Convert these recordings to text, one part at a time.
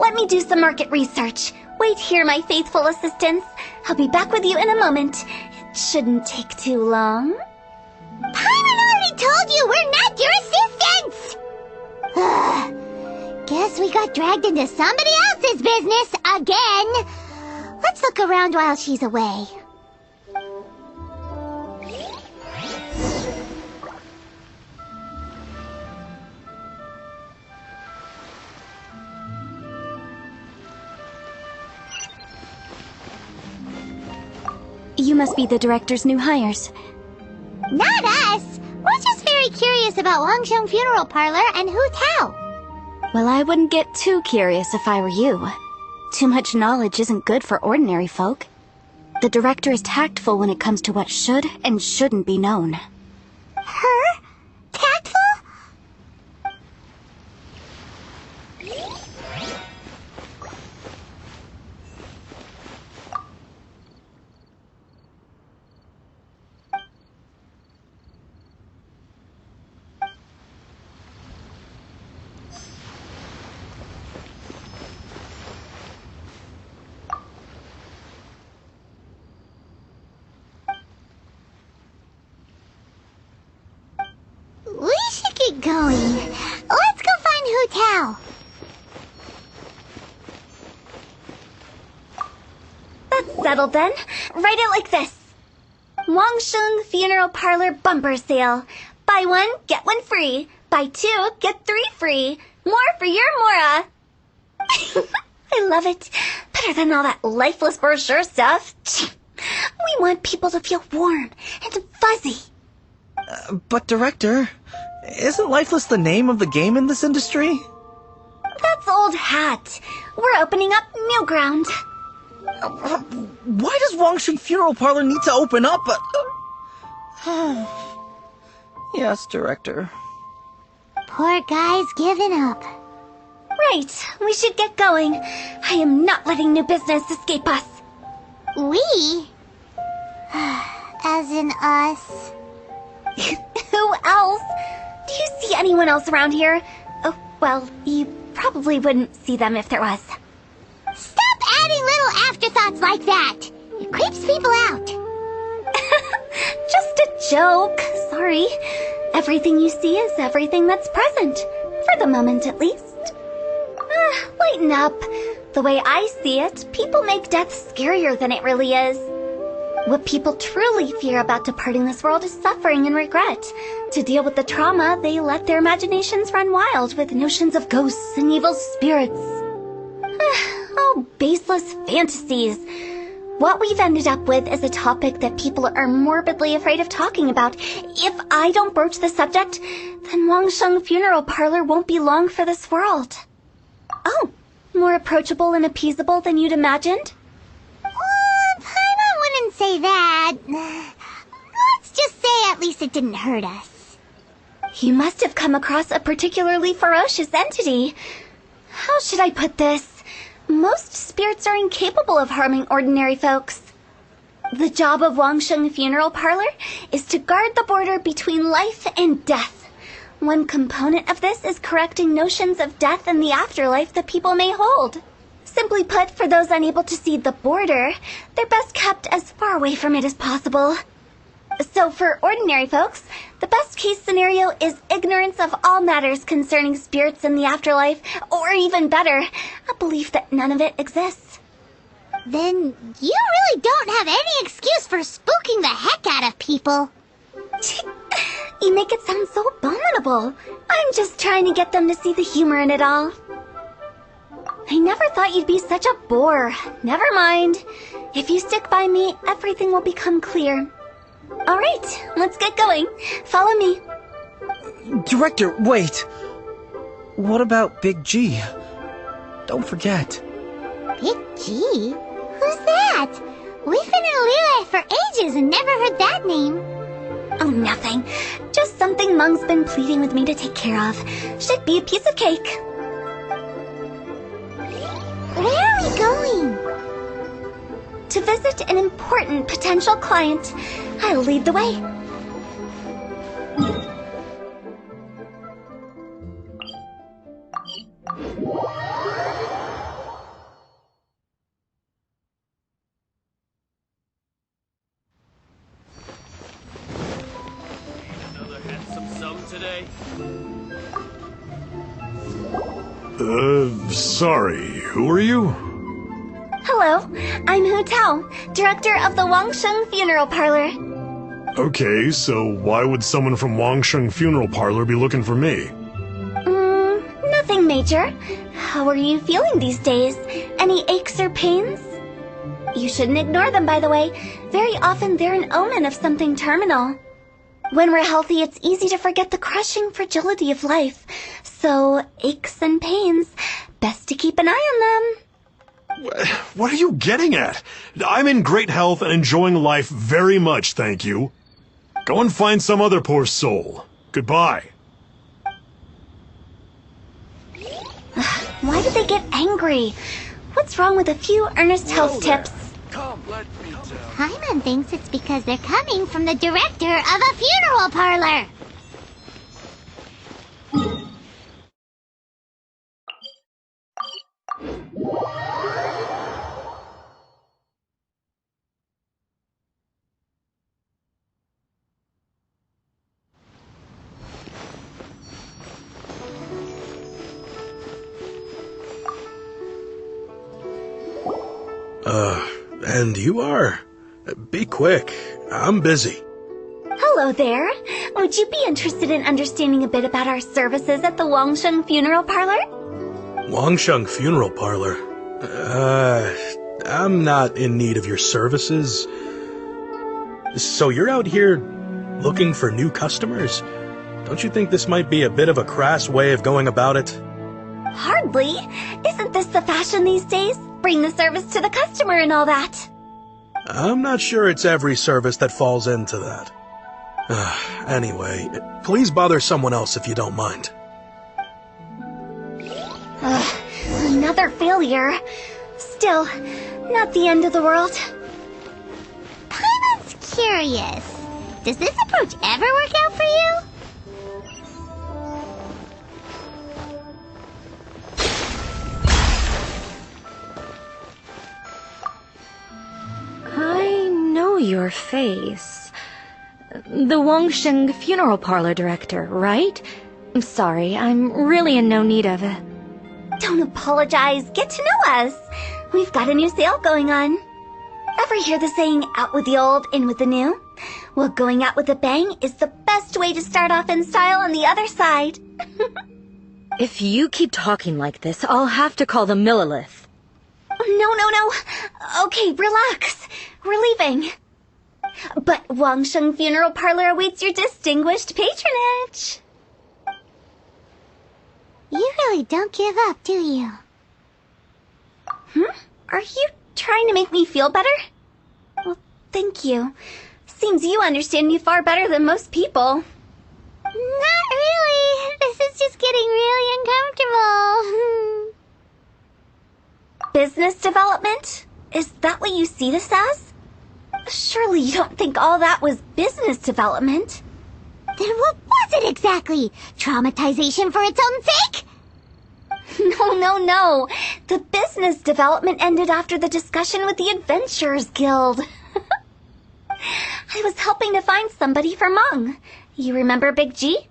let me do some market research. Wait here, my faithful assistants. I'll be back with you in a moment. It shouldn't take too long. Paimon already told you we're not your assistants! Guess we got dragged into somebody else's business again. Let's look around while she's away. You must be the director's new hires. Not us! We're just very curious about Wangsheng Funeral Parlor and Hu Tao. Well, I wouldn't get too curious if I were you. Too much knowledge isn't good for ordinary folk. The director is tactful when it comes to what should and shouldn't be known. Her? Tactful? We should get going. Let's go find Hu Tao. That's settled then. Write it like this. Wangsheng Funeral Parlor Bumper Sale. Buy one, get one free. Buy two, get three free. More for your Mora. I love it. Better than all that lifeless brochure stuff. We want people to feel warm and fuzzy. But Director, isn't Lifeless the name of the game in this industry? That's old hat. We're opening up new ground. Why does Wangsheng Funeral Parlor need to open up? Yes, Director. Poor guy's given up. Right, we should get going. I am not letting new business escape us. We? As in us. Who else? Do you see anyone else around here? Oh, well, you probably wouldn't see them if there was. Stop adding little afterthoughts like that! It creeps people out. Just a joke. Sorry. Everything you see is everything that's present. For the moment, at least. Lighten up. The way I see it, people make death scarier than it really is. What people truly fear about departing this world is suffering and regret. To deal with the trauma, they let their imaginations run wild with notions of ghosts and evil spirits. Oh, baseless fantasies. What we've ended up with is a topic that people are morbidly afraid of talking about. If I don't broach the subject, then Wangsheng Funeral Parlor won't be long for this world. Oh, more approachable and appeasable than you'd imagined? Paimon wouldn't say that. Let's just say at least it didn't hurt us. You must have come across a particularly ferocious entity. How should I put this? Most spirits are incapable of harming ordinary folks. The job of Wangsheng Funeral Parlor is to guard the border between life and death. One component of this is correcting notions of death and the afterlife that people may hold. Simply put, for those unable to see the border, they're best kept as far away from it as possible. So for ordinary folks, the best case scenario is ignorance of all matters concerning spirits in the afterlife, or even better, a belief that none of it exists. Then you really don't have any excuse for spooking the heck out of people. You make it sound so abominable. I'm just trying to get them to see the humor in it all. I never thought you'd be such a bore. Never mind. If you stick by me, everything will become clear. All right, let's get going. Follow me. Director, wait! What about Big G? Don't forget. Big G? Who's that? We've been in Liyue for ages and never heard that name. Oh, nothing. Just something Mung's been pleading with me to take care of. Should be a piece of cake. Where are we going? To visit an important potential client. I'll lead the way. Sorry, who are you? Hello, I'm Hu Tao, director of the Wangsheng Funeral Parlor. Okay, so why would someone from Wangsheng Funeral Parlor be looking for me? Nothing major. How are you feeling these days? Any aches or pains? You shouldn't ignore them, by the way. Very often they're an omen of something terminal. When we're healthy, it's easy to forget the crushing fragility of life. So, aches and pains, best to keep an eye on them. What are you getting at? I'm in great health and enjoying life very much, thank you. Go and find some other poor soul. Goodbye. Why did they get angry? What's wrong with a few earnest health tips? Paimon thinks it's because they're coming from the director of a funeral parlor. And you are? Be quick. I'm busy. Hello there. Would you be interested in understanding a bit about our services at the Wangsheng Funeral Parlor? Wangsheng Funeral Parlor? I'm not in need of your services. So you're out here looking for new customers? Don't you think this might be a bit of a crass way of going about it? Hardly. Isn't this the fashion these days? Bring the service to the customer and all that. I'm not sure it's every service that falls into that. Anyway, please bother someone else if you don't mind. Another failure. Still, not the end of the world. Paimon's curious. Does this approach ever work out for you? I know your face. The Wangsheng Funeral Parlor director, right? I'm sorry, I'm really in no need of it. Don't apologize. Get to know us. We've got a new sale going on. Ever hear the saying, out with the old, in with the new? Well, going out with a bang is the best way to start off in style on the other side. If you keep talking like this, I'll have to call the Millilith. No. Okay, relax. We're leaving. But Wangsheng Funeral Parlor awaits your distinguished patronage. You really don't give up, do you? Are you trying to make me feel better? Well, thank you. Seems you understand me far better than most people. Not really. This is just getting really uncomfortable. Business development? Is that what you see this as? Surely you don't think all that was business development. Then what was it exactly? Traumatization for its own sake? No. The business development ended after the discussion with the Adventurers Guild. I was helping to find somebody for Meng. You remember Big G?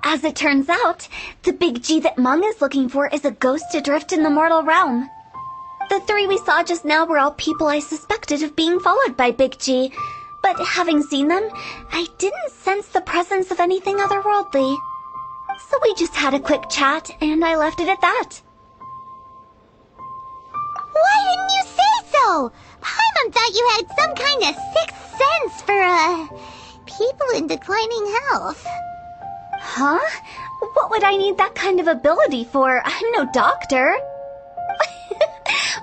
As it turns out, the Big G that Meng is looking for is a ghost adrift in the mortal realm. The three we saw just now were all people I suspected of being followed by Big G, but having seen them, I didn't sense the presence of anything otherworldly. So we just had a quick chat, and I left it at that. Why didn't you say so? Paimon thought you had some kind of sixth sense for, people in declining health. Huh? What would I need that kind of ability for? I'm no doctor.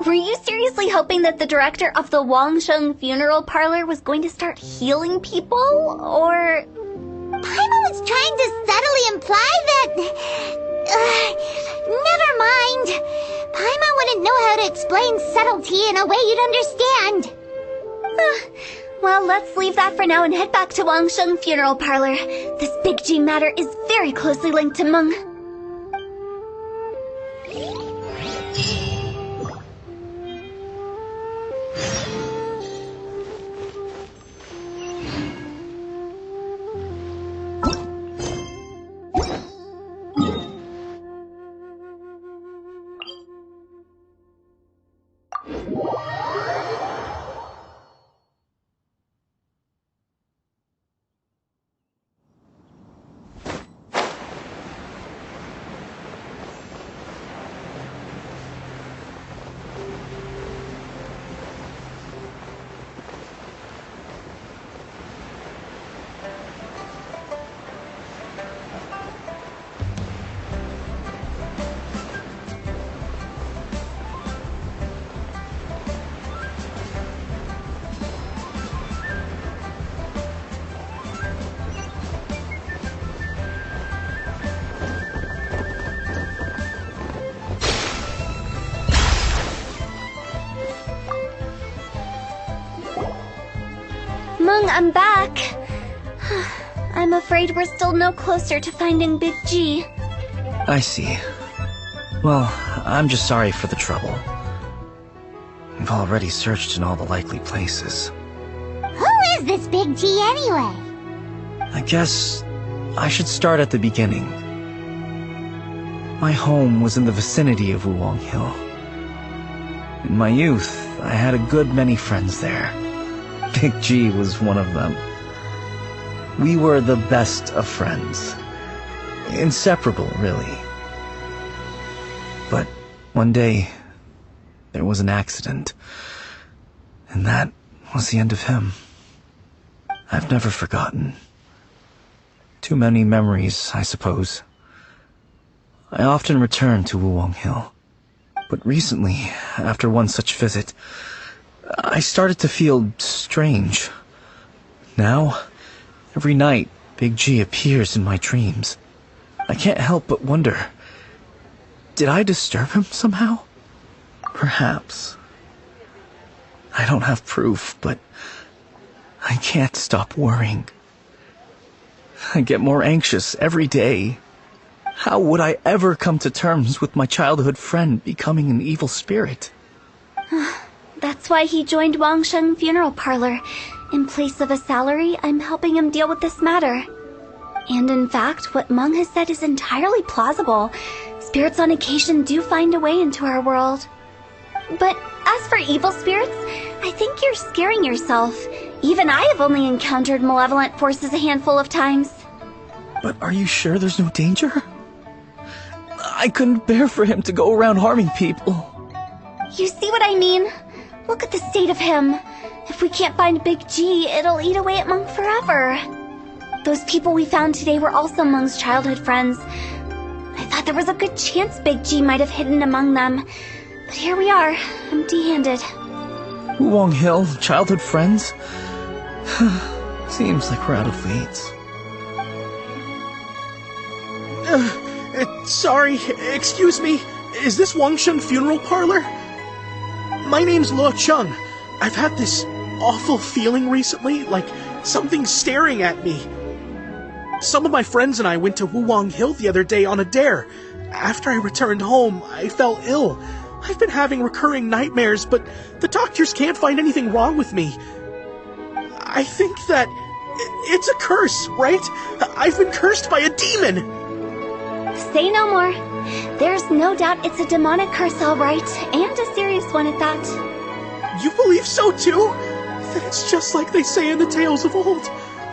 Were you seriously hoping that the director of the Wangsheng Funeral Parlor was going to start healing people, or... Paimon was trying to subtly imply that... never mind. Paimon wouldn't know how to explain subtlety in a way you'd understand. Well, let's leave that for now and head back to Wangsheng Funeral Parlor. This Big G matter is very closely linked to Meng. Mung, I'm back. I'm afraid we're still no closer to finding Big G. I see. Well, I'm just sorry for the trouble. We've already searched in all the likely places. Who is this Big G anyway? I guess I should start at the beginning. My home was in the vicinity of Wuwang Hill. In my youth, I had a good many friends there. Big G was one of them. We were the best of friends. Inseparable, really. But one day, there was an accident. And that was the end of him. I've never forgotten. Too many memories, I suppose. I often return to Wuwang Hill. But recently, after one such visit, I started to feel strange. Now, every night, Big G appears in my dreams. I can't help but wonder, did I disturb him somehow? Perhaps. I don't have proof, but I can't stop worrying. I get more anxious every day. How would I ever come to terms with my childhood friend becoming an evil spirit? That's why he joined Wangsheng Funeral Parlor. In place of a salary, I'm helping him deal with this matter. And in fact, what Mung has said is entirely plausible. Spirits on occasion do find a way into our world. But as for evil spirits, I think you're scaring yourself. Even I have only encountered malevolent forces a handful of times. But are you sure there's no danger? I couldn't bear for him to go around harming people. You see what I mean? Look at the state of him. If we can't find Big G, it'll eat away at Mung forever. Those people we found today were also Mung's childhood friends. I thought there was a good chance Big G might have hidden among them. But here we are, empty-handed. Wuwang Hill, childhood friends? Seems like we're out of leads. Sorry, excuse me. Is this Wangsheng Funeral Parlor? My name's Luo Chung. I've had this awful feeling recently, like something's staring at me. Some of my friends and I went to Wuwang Hill the other day on a dare. After I returned home, I fell ill. I've been having recurring nightmares, but the doctors can't find anything wrong with me. I think that it's a curse, right? I've been cursed by a demon. Say no more. There's no doubt it's a demonic curse, all right, and a serious one at that. You believe so too? Then it's just like they say in the tales of old.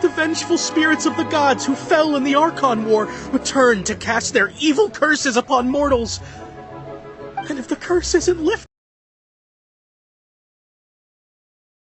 The vengeful spirits of the gods who fell in the Archon War return to cast their evil curses upon mortals. And if the curse isn't lifted,